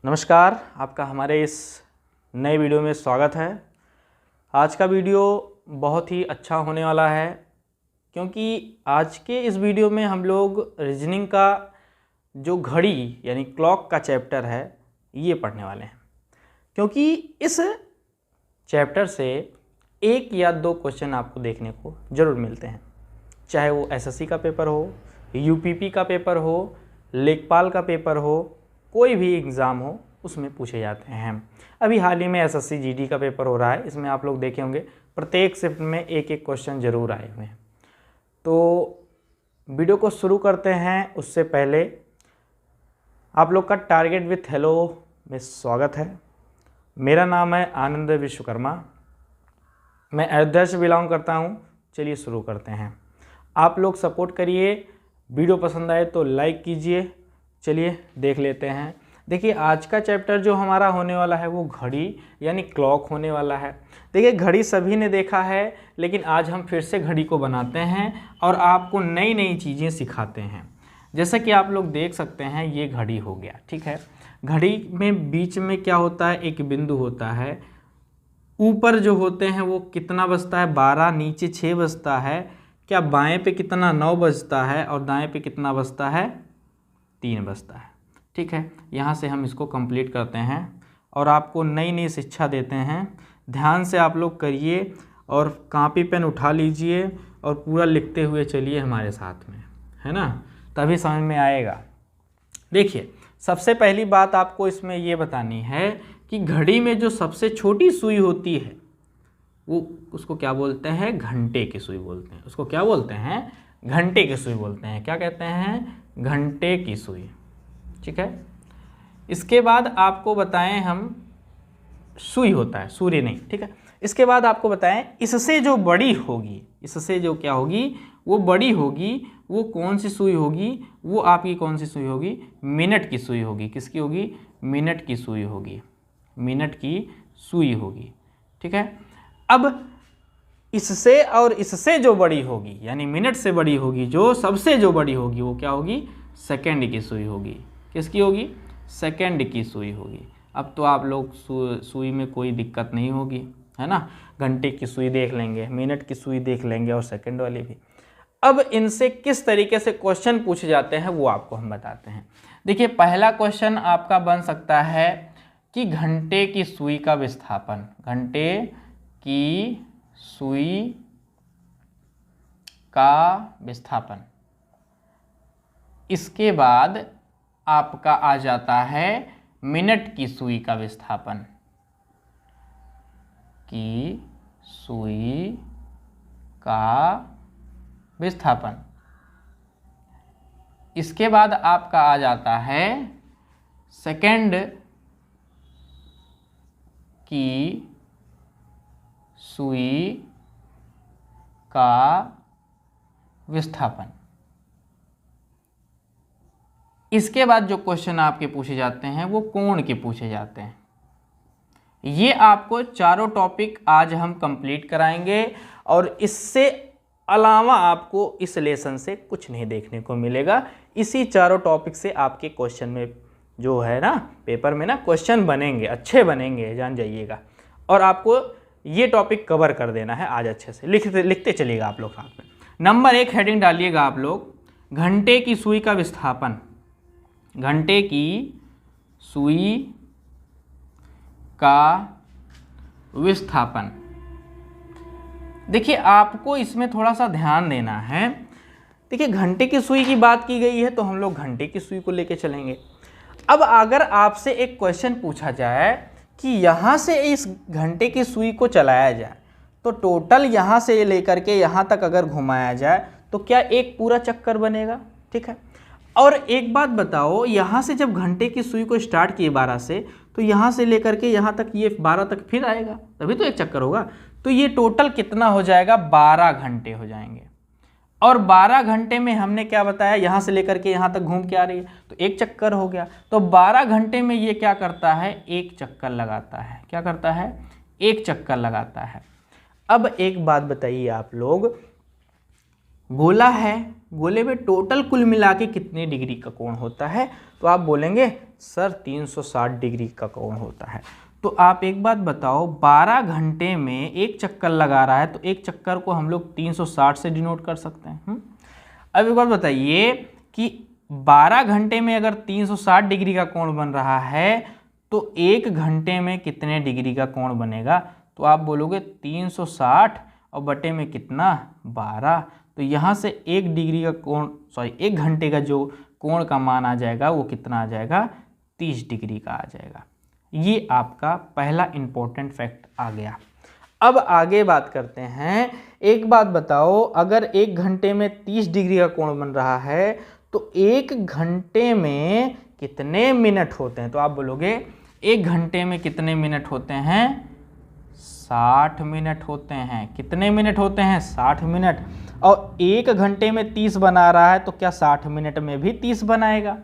नमस्कार, आपका हमारे इस नए वीडियो में स्वागत है। आज का वीडियो बहुत ही अच्छा होने वाला है क्योंकि आज के इस वीडियो में हम लोग रीजनिंग का जो घड़ी यानी क्लॉक का चैप्टर है ये पढ़ने वाले हैं। क्योंकि इस चैप्टर से एक या दो क्वेश्चन आपको देखने को ज़रूर मिलते हैं, चाहे वो एसएससी का पेपर हो, यूपीपी का पेपर हो, लेखपाल का पेपर हो, कोई भी एग्ज़ाम हो उसमें पूछे जाते हैं। अभी हाल ही में एसएससी जीडी का पेपर हो रहा है, इसमें आप लोग देखे होंगे प्रत्येक शिफ्ट में एक एक क्वेश्चन ज़रूर आए हुए हैं। तो वीडियो को शुरू करते हैं उससे पहले आप लोग का टारगेट विथ हेलो में स्वागत है। मेरा नाम है आनंद विश्वकर्मा, मैं अयोध्या से बिलोंग करता हूँ। चलिए शुरू करते हैं। आप लोग सपोर्ट करिए, वीडियो पसंद आए तो लाइक कीजिए। चलिए देख लेते हैं। देखिए आज का चैप्टर जो हमारा होने वाला है वो घड़ी यानी क्लॉक होने वाला है। देखिए घड़ी सभी ने देखा है, लेकिन आज हम फिर से घड़ी को बनाते हैं और आपको नई नई चीज़ें सिखाते हैं। जैसा कि आप लोग देख सकते हैं ये घड़ी हो गया, ठीक है। घड़ी में बीच में क्या होता है, एक बिंदु होता है। ऊपर जो होते हैं वो कितना बजता है, 12, नीचे 6 बजता है। क्या बाएं पे कितना, 9 बजता है, और दाएं पे कितना बजता है, 3 बजता है, ठीक है। यहाँ से हम इसको कंप्लीट करते हैं और आपको नई नई शिक्षा देते हैं। ध्यान से आप लोग करिए और कॉपी पेन उठा लीजिए और पूरा लिखते हुए चलिए हमारे साथ में, है ना, तभी समझ में आएगा। देखिए सबसे पहली बात आपको इसमें ये बतानी है कि घड़ी में जो सबसे छोटी सुई होती है वो उसको क्या बोलते हैं, घंटे की सुई बोलते हैं। उसको क्या बोलते हैं, घंटे की सुई बोलते हैं। क्या कहते हैं, घंटे की सुई, ठीक है। इसके बाद आपको बताएं हम, सुई होता है, सूर्य नहीं, ठीक है। इसके बाद आपको बताएं इससे जो बड़ी होगी, इससे जो क्या होगी वो बड़ी होगी, वो कौन सी सुई होगी, वो आपकी कौन सी सुई होगी, मिनट की सुई होगी। किसकी होगी, मिनट की सुई होगी, मिनट की सुई होगी, ठीक है। अब इससे और इससे जो बड़ी होगी यानी मिनट से बड़ी होगी, जो सबसे जो बड़ी होगी वो क्या होगी, सेकंड की सुई होगी। किसकी होगी, सेकंड की सुई होगी। अब तो आप लोग सुई में कोई दिक्कत नहीं होगी, है ना। घंटे की सुई देख लेंगे, मिनट की सुई देख लेंगे और सेकंड वाली भी। अब इनसे किस तरीके से क्वेश्चन पूछे जाते हैं वो आपको हम बताते हैं। देखिए पहला क्वेश्चन आपका बन सकता है कि घंटे की सुई का विस्थापन, घंटे की सुई का विस्थापन। इसके बाद आपका आ जाता है मिनट की सुई का विस्थापन, की सुई का विस्थापन। इसके बाद आपका आ जाता है सेकंड की सुई का विस्थापन। इसके बाद जो क्वेश्चन आपके पूछे जाते हैं वो कोण के पूछे जाते हैं। ये आपको चारों टॉपिक आज हम कंप्लीट कराएंगे और इससे अलावा आपको इस लेसन से कुछ नहीं देखने को मिलेगा। इसी चारों टॉपिक से आपके क्वेश्चन में जो है ना, पेपर में ना क्वेश्चन बनेंगे, अच्छे बनेंगे, जान जाइएगा। और आपको ये टॉपिक कवर कर देना है आज अच्छे से, लिखते चलिएगा आप लोग साथ में। नंबर 1 हेडिंग डालिएगा आप लोग, घंटे की सुई का विस्थापन। घंटे की सुई का विस्थापन। देखिए आपको इसमें थोड़ा सा ध्यान देना है। देखिए घंटे की सुई की बात की गई है तो हम लोग घंटे की सुई को लेके चलेंगे। अब अगर आपसे एक क्वेश्चन पूछा जाए कि यहाँ से इस घंटे की सुई को चलाया जाए तो टोटल यहाँ से लेकर के यहाँ तक अगर घुमाया जाए तो क्या एक पूरा चक्कर बनेगा, ठीक है। और एक बात बताओ, यहाँ से जब घंटे की सुई को स्टार्ट किए 12 से, तो यहाँ से लेकर के यहाँ तक ये 12 तक फिर आएगा, तभी तो एक चक्कर होगा। तो ये टोटल कितना हो जाएगा, 12 घंटे हो जाएंगे। और 12 घंटे में हमने क्या बताया, यहाँ से लेकर के यहाँ तक घूम के आ रही है तो एक चक्कर हो गया। तो 12 घंटे में ये क्या करता है, एक चक्कर लगाता है। क्या करता है, एक चक्कर लगाता है। अब एक बात बताइए आप लोग, गोला है, गोले में टोटल कुल मिला के कितने डिग्री का कोण होता है, तो आप बोलेंगे सर 360 डिग्री का कोण होता है। तो आप एक बात बताओ, 12 घंटे में एक चक्कर लगा रहा है तो एक चक्कर को हम लोग 360 से डिनोट कर सकते हैं। अब एक बात बताइए कि 12 घंटे में अगर 360 डिग्री का कोण बन रहा है तो एक घंटे में कितने डिग्री का कोण बनेगा, तो आप बोलोगे 360 और बटे में कितना 12। तो यहाँ से एक डिग्री का कोण एक घंटे का जो कोण का मान आ जाएगा वो कितना आ जाएगा, 30 डिग्री का आ जाएगा। ये आपका पहला इंपॉर्टेंट फैक्ट आ गया। अब आगे बात करते हैं। एक बात बताओ, अगर एक घंटे में 30 डिग्री का कोण बन रहा है तो एक घंटे में कितने मिनट होते हैं, तो आप बोलोगे एक घंटे में कितने मिनट होते हैं, 60 मिनट होते हैं। कितने मिनट होते हैं, 60 मिनट। और एक घंटे में 30 बना रहा है तो क्या 60 मिनट में भी 30 बनाएगा,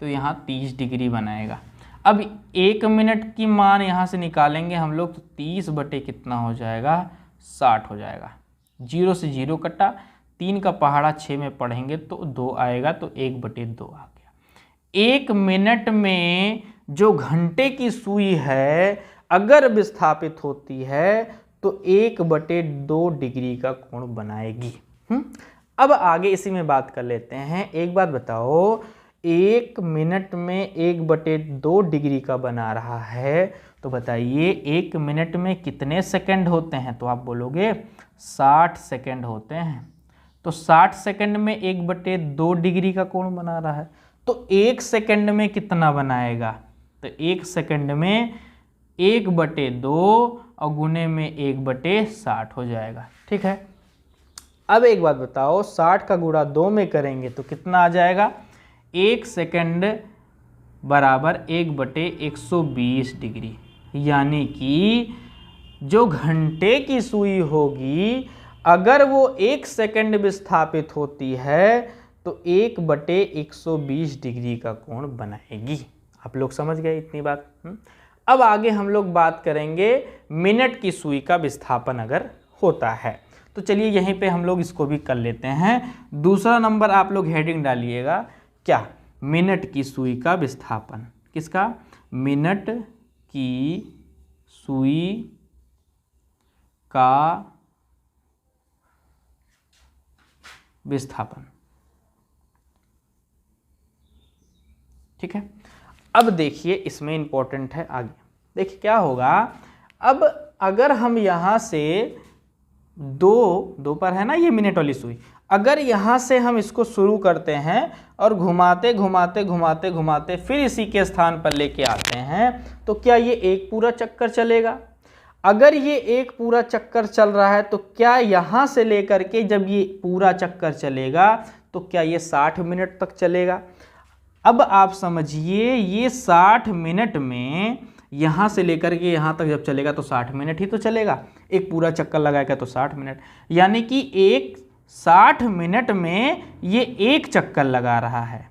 तो यहाँ 30 डिग्री बनाएगा। अब एक मिनट की मान यहाँ से निकालेंगे हम लोग तो 30 बटे कितना हो जाएगा, 60 हो जाएगा। 0 से 0 कटा, 3 का पहाड़ा 6 में पढ़ेंगे तो 2 आएगा, तो 1 बटे 2 आ गया। एक मिनट में जो घंटे की सुई है अगर विस्थापित होती है तो 1 बटे 2 डिग्री का कोण बनाएगी। अब आगे इसी में बात कर लेते हैं। एक बात बताओ, एक मिनट में 1 बटे 2 डिग्री का बना रहा है तो बताइए एक मिनट में कितने सेकंड होते हैं, तो आप बोलोगे 60 सेकंड होते हैं। तो 60 सेकंड में 1 बटे 2 डिग्री का कोण बना रहा है तो 1 सेकंड में कितना बनाएगा, तो 1 सेकंड में 1 बटे 2 और गुने में 1 बटे 60 हो जाएगा। ठीक है। अब एक बात बताओ, 60 का गुणा 2 में करेंगे तो कितना आ जाएगा, 1 सेकंड बराबर 1 बटे 120 डिग्री। यानी कि जो घंटे की सुई होगी अगर वो 1 सेकंड विस्थापित होती है तो 1 बटे 120 डिग्री का कोण बनाएगी। आप लोग समझ गए इतनी बात। अब आगे हम लोग बात करेंगे मिनट की सुई का विस्थापन अगर होता है, तो चलिए यहीं पे हम लोग इसको भी कर लेते हैं। दूसरा नंबर आप लोग हेडिंग डालिएगा, क्या, मिनट की सुई का विस्थापन। किसका, मिनट की सुई का विस्थापन। ठीक है। अब देखिए इसमें इंपॉर्टेंट है आगे। देखिए क्या होगा, अब अगर हम यहाँ से दो पर है ना ये मिनट वाली सुई, अगर यहाँ से हम इसको शुरू करते हैं और घुमाते घुमाते घुमाते घुमाते फिर इसी के स्थान पर लेके आते हैं तो क्या ये एक पूरा चक्कर चलेगा। अगर ये एक पूरा चक्कर चल रहा है तो क्या यहाँ से लेकर के जब ये पूरा चक्कर चलेगा तो क्या ये 60 मिनट तक चलेगा। अब आप समझिए ये 60 मिनट में यहाँ से लेकर के यहाँ तक जब चलेगा तो 60 मिनट ही तो चलेगा। एक पूरा चक्कर लगाएगा तो 60 मिनट, यानी कि एक 60 मिनट में ये एक चक्कर लगा रहा है।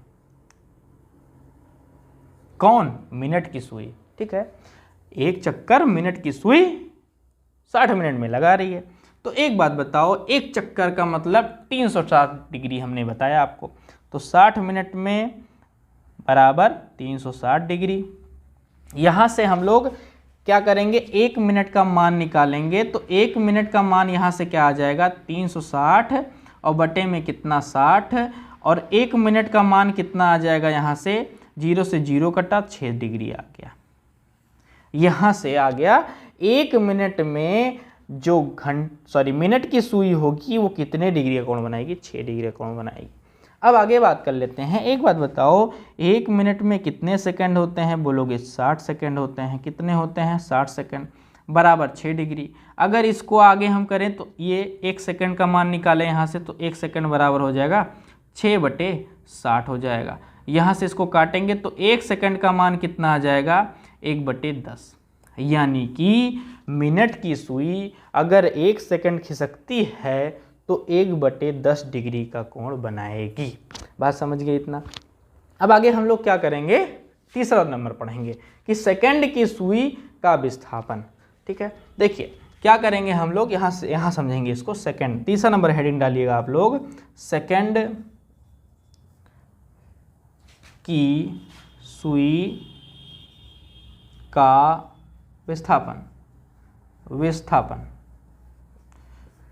कौन, मिनट की सुई। ठीक है, एक चक्कर मिनट की सुई 60 मिनट में लगा रही है। तो एक बात बताओ, एक चक्कर का मतलब 360 डिग्री हमने बताया आपको, तो 60 मिनट में बराबर 360 डिग्री। यहाँ से हम लोग क्या करेंगे, 1 मिनट का मान निकालेंगे तो 1 मिनट का मान यहाँ से क्या आ जाएगा 360 और बटे में कितना 60, और 1 मिनट का मान कितना आ जाएगा, यहाँ से 0 से 0 कटा 6 डिग्री आ गया। यहाँ से आ गया 1 मिनट में जो मिनट की सुई होगी वो कितने डिग्री का कोण बनाएगी, 6 डिग्री का कोण बनाएगी। अब आगे बात कर लेते हैं। एक बात बताओ, 1 मिनट में कितने सेकंड होते हैं, बोलोगे 60 सेकंड होते हैं। कितने होते हैं, 60 सेकंड बराबर 6 डिग्री। अगर इसको आगे हम करें तो ये 1 सेकंड का मान निकालें यहाँ से तो 1 सेकंड बराबर हो जाएगा 6 बटे 60 हो जाएगा। यहाँ से इसको काटेंगे तो 1 सेकंड का मान कितना आ जाएगा, 1 बटे 10। यानी कि मिनट की सुई अगर 1 सेकंड खिसकती है तो 1 बटे 10 डिग्री का कोण बनाएगी। बात समझ गए इतना। अब आगे हम लोग क्या करेंगे, तीसरा नंबर पढ़ेंगे कि सेकंड की सुई का विस्थापन। ठीक है, देखिए क्या करेंगे हम लोग, यहाँ से यहाँ समझेंगे इसको। सेकंड, तीसरा नंबर हेडिंग डालिएगा आप लोग, सेकंड की सुई का विस्थापन,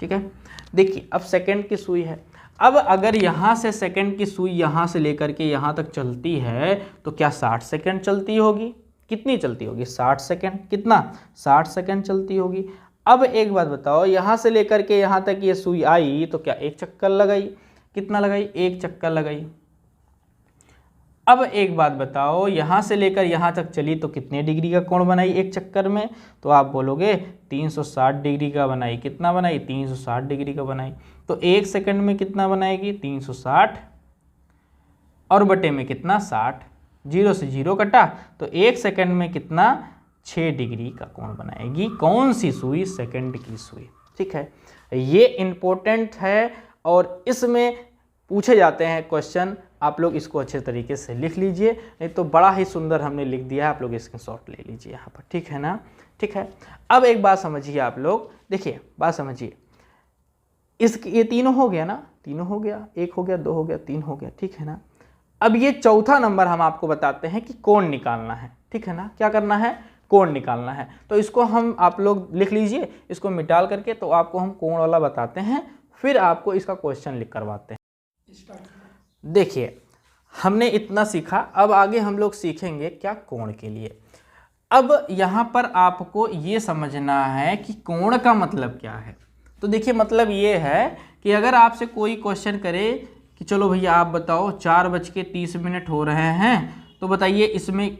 ठीक है। देखिए अब सेकंड की सुई है, अब अगर यहाँ से सेकंड की सुई यहाँ से लेकर के यहाँ तक चलती है तो क्या 60 सेकंड चलती होगी? कितनी चलती होगी? 60 सेकंड। कितना? 60 सेकंड चलती होगी। अब एक बात बताओ, यहाँ से लेकर के यहाँ तक ये सुई आई तो क्या एक चक्कर लगाई? कितना लगाई? एक चक्कर लगाई। अब एक बात बताओ, यहाँ से लेकर यहाँ तक चली तो कितने डिग्री का कोण बनाई एक चक्कर में? तो आप बोलोगे 360 डिग्री का बनाई। कितना बनाई? 360 डिग्री का बनाई। तो एक सेकंड में कितना बनाएगी? 360 और बटे में कितना? 60। 0 से 0 कटा तो एक सेकंड में कितना? 6 डिग्री का कोण बनाएगी। कौन सी सुई? सेकंड की सुई। ठीक है, ये इम्पोर्टेंट है और इसमें पूछे जाते हैं क्वेश्चन। आप लोग इसको अच्छे तरीके से लिख लीजिए, नहीं तो बड़ा ही सुंदर हमने लिख दिया है, आप लोग स्क्रीनशॉट ले लीजिए यहाँ पर। ठीक है ना? ठीक है। अब एक बात समझिए आप लोग, देखिए बात समझिए, ये तीनों हो गया ना, तीनों हो गया, 1 हो गया, 2 हो गया, 3 हो गया। ठीक है ना? अब ये चौथा नंबर हम आपको बताते हैं कि कोण निकालना है। ठीक है ना? क्या करना है? कोण निकालना है। तो इसको हम आप लोग लिख लीजिए, इसको मिटाल करके तो आपको हम कोण वाला बताते हैं, फिर आपको इसका क्वेश्चन लिख करवाते हैं। देखिए हमने इतना सीखा, अब आगे हम लोग सीखेंगे क्या? कोण के लिए। अब यहाँ पर आपको ये समझना है कि कोण का मतलब क्या है। तो देखिए मतलब ये है कि अगर आपसे कोई क्वेश्चन करे कि चलो भैया आप बताओ 4:30 हो रहे हैं, तो बताइए इसमें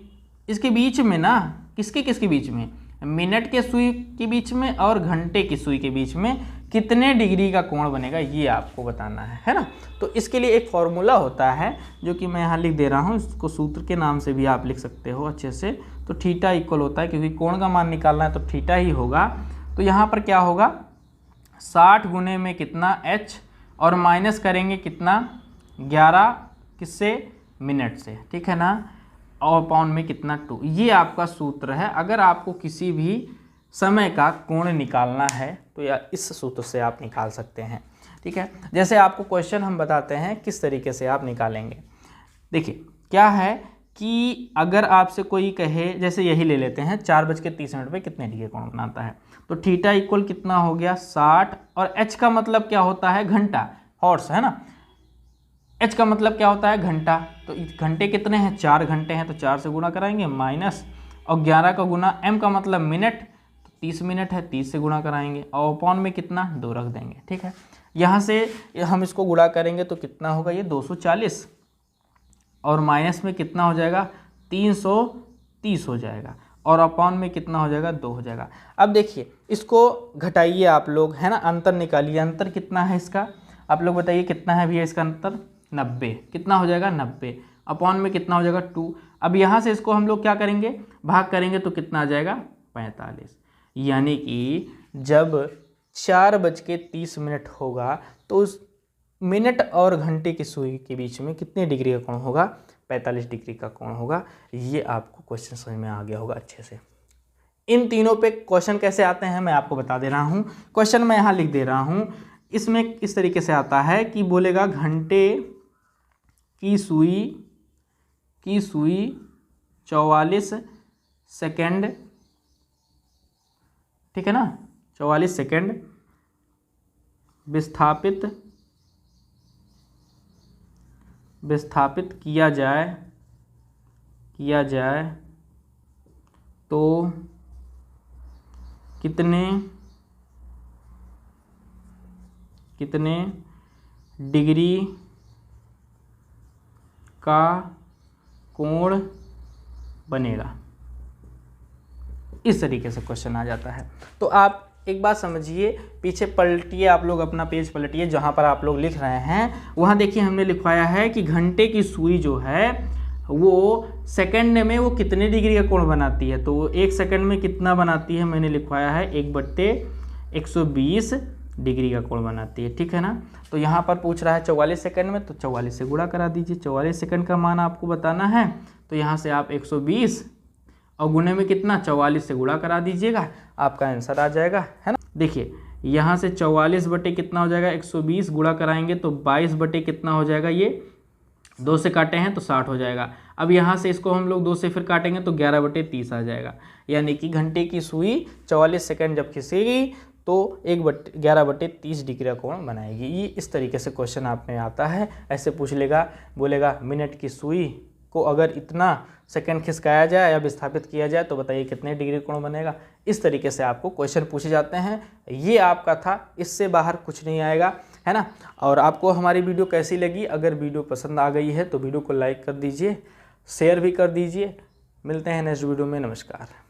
इसके बीच में ना, किसके बीच में? मिनट के सुई के बीच में और घंटे की सुई के बीच में कितने डिग्री का कोण बनेगा, ये आपको बताना है ना? तो इसके लिए एक फॉर्मूला होता है जो कि मैं यहाँ लिख दे रहा हूँ, इसको सूत्र के नाम से भी आप लिख सकते हो अच्छे से। तो थीटा इक्वल होता है, क्योंकि कोण का मान निकालना है तो थीटा ही होगा। तो यहाँ पर क्या होगा? 60 गुने में कितना? h, और माइनस करेंगे कितना? 11 किससे? मिनट से। ठीक है ना? और पाउंड में कितना? 2। ये आपका सूत्र है। अगर आपको किसी भी समय का कोण निकालना है तो या इस सूत्र से आप निकाल सकते हैं। ठीक है, जैसे आपको क्वेश्चन हम बताते हैं किस तरीके से आप निकालेंगे। देखिए क्या है कि अगर आपसे कोई कहे, जैसे यही ले लेते हैं, 4:30 पे कितने डिग्री कोण बनाता है, तो थीटा इक्वल कितना हो गया? 60, और h का मतलब क्या होता है? घंटा, हॉर्स है ना? h का मतलब क्या होता है? घंटा। तो घंटे कितने हैं? 4 घंटे हैं, तो 4 से गुणा कराएंगे, माइनस, और 11 का गुना, m का मतलब मिनट, तो 30 मिनट है, 30 से गुणा कराएंगे, और अपॉन में कितना? 2 रख देंगे। ठीक है, यहाँ से हम इसको गुणा करेंगे तो कितना होगा? ये 240, और माइनस में कितना हो जाएगा? 330 हो जाएगा, और अपॉन में कितना हो जाएगा? 2 हो जाएगा। अब देखिए इसको घटाइए आप लोग, है ना? अंतर निकालिए। अंतर कितना है इसका? आप लोग बताइए कितना है भैया इसका अंतर? 90। कितना हो जाएगा? 90। अपॉन में कितना हो जाएगा? 2। अब यहाँ से इसको हम लोग क्या करेंगे? भाग करेंगे तो कितना आ जाएगा? 45। यानी कि जब 4:30 होगा तो उस मिनट और घंटे की सुई के बीच में कितने डिग्री का कोण होगा? 45 डिग्री का कोण होगा। ये आपको क्वेश्चन समझ में आ गया होगा अच्छे से। इन तीनों पे क्वेश्चन कैसे आते हैं मैं आपको बता दे रहा हूँ। क्वेश्चन मैं यहाँ लिख दे रहा हूँ। इसमें इस तरीके से आता है कि बोलेगा घंटे की सुई 44 सेकेंड, ठीक है ना? 44 सेकेंड विस्थापित किया जाए तो कितने डिग्री का कोण बनेगा। इस तरीके से क्वेश्चन आ जाता है। तो आप एक बात समझिए, पीछे पलटिए, आप लोग अपना पेज पलटिए, जहाँ पर आप लोग लिख रहे हैं वहाँ देखिए हमने लिखवाया है कि घंटे की सुई जो है वो सेकंड में वो कितने डिग्री का कोण बनाती है। तो 1 सेकंड में कितना बनाती है? मैंने लिखवाया है 1/120 डिग्री का कोण बनाती है। ठीक है ना? तो यहाँ पर पूछ रहा है 44 सेकंड में, तो 44 से गुणा करा दीजिए। 44 सेकंड का मान आपको बताना है, तो यहाँ से आप 120 और गुणे में कितना? 44 से गुणा करा दीजिएगा, आपका आंसर आ जाएगा, है ना? देखिए यहाँ से 44 बटे कितना हो जाएगा 120 गुणा कराएंगे तो 22 बटे कितना हो जाएगा, ये 2 से काटे हैं तो 60 हो जाएगा। अब यहाँ से इसको हम लोग 2 से फिर काटेंगे तो 11 बटे 30 आ जाएगा। यानी कि घंटे की सुई 44 सेकंड जब खिंचेगी तो 11 बटे 30 डिग्री का कोण बनाएगी। ये इस तरीके से क्वेश्चन आप में आता है। ऐसे पूछ लेगा, बोलेगा मिनट की सुई को अगर इतना सेकंड खिसकाया जाए या विस्थापित किया जाए तो बताइए कितने डिग्री कोण बनेगा। इस तरीके से आपको क्वेश्चन पूछे जाते हैं। ये आपका था, इससे बाहर कुछ नहीं आएगा, है ना। और आपको हमारी वीडियो कैसी लगी? अगर वीडियो पसंद आ गई है तो वीडियो को लाइक कर दीजिए, शेयर भी कर दीजिए। मिलते हैं नेक्स्ट वीडियो में। नमस्कार।